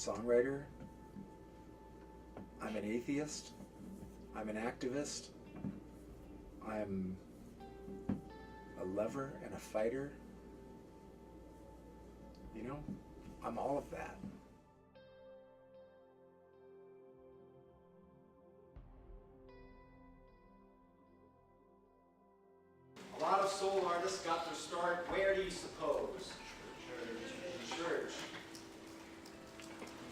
songwriter, I'm an atheist, I'm an activist, I'm a lover and a fighter. You know, I'm all of that. A lot of soul artists got their start, where do you suppose? Church.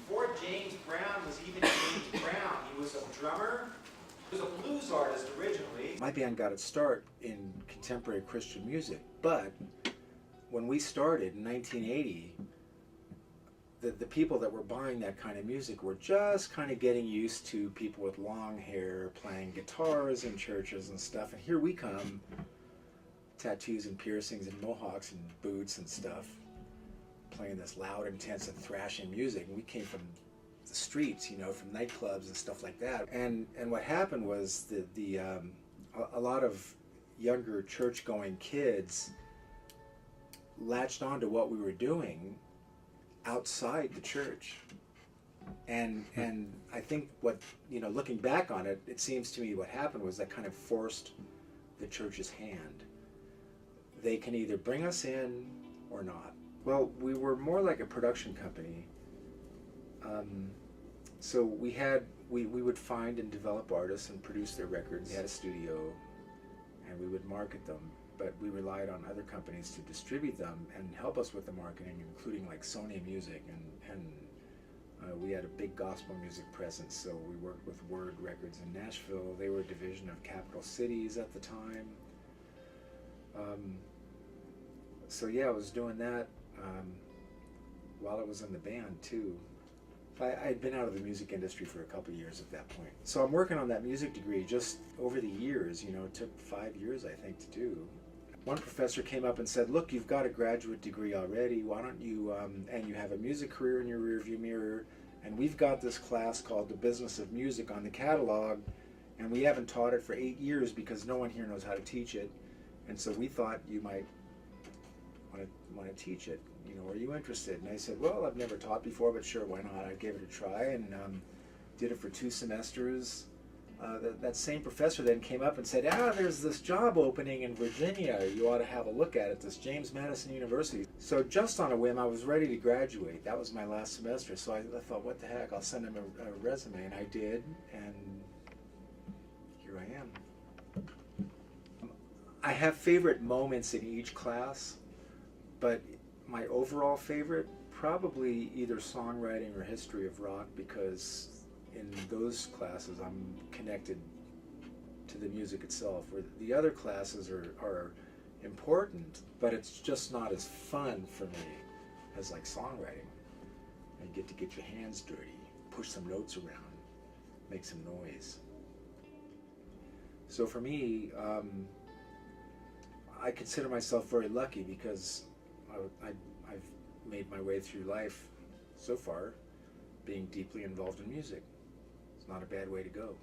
Before James Brown was even James Brown, he was a drummer, he was a blues artist originally. My band got its start in contemporary Christian music, but when we started in 1980, the people that were buying that kind of music were just kind of getting used to people with long hair playing guitars in churches and stuff, and here we come, tattoos and piercings and mohawks and boots and stuff, playing this loud, intense and thrashing music. And we came from the streets, you know, from nightclubs and stuff like that. And what happened was a lot of younger church-going kids latched onto what we were doing outside the church. And I think what, you know, looking back on it, it seems to me what happened was that kind of forced the church's hand. They can either bring us in or not. Well, we were more like a production company. So we would find and develop artists and produce their records. We had a studio and we would market them, but we relied on other companies to distribute them and help us with the marketing, including like Sony Music, and we had a big gospel music presence, so we worked with Word Records in Nashville. They were a division of Capital Cities at the time. So yeah, I was doing that while I was in the band too. I'd been out of the music industry for a couple of years at that point. So I'm working on that music degree just over the years, you know, it took 5 years I think to do. One professor came up and said, look, you've got a graduate degree already, why don't you, and you have a music career in your rearview mirror, and we've got this class called The Business of Music on the catalog, and we haven't taught it for 8 years because no one here knows how to teach it, and so we thought you might want to teach it. You know, are you interested? And I said, well, I've never taught before, but sure, why not? I gave it a try and did it for 2 semesters. That same professor then came up and said, there's this job opening in Virginia. You ought to have a look at it, this James Madison University. So just on a whim, I was ready to graduate. That was my last semester. So I thought, what the heck, I'll send him a resume. And I did, and here I am. I have favorite moments in each class, but my overall favorite, probably either songwriting or history of rock, because in those classes I'm connected to the music itself, where the other classes are important, but it's just not as fun for me as like songwriting. You get to get your hands dirty, push some notes around, make some noise. So for me, I consider myself very lucky because I've made my way through life so far being deeply involved in music. It's not a bad way to go.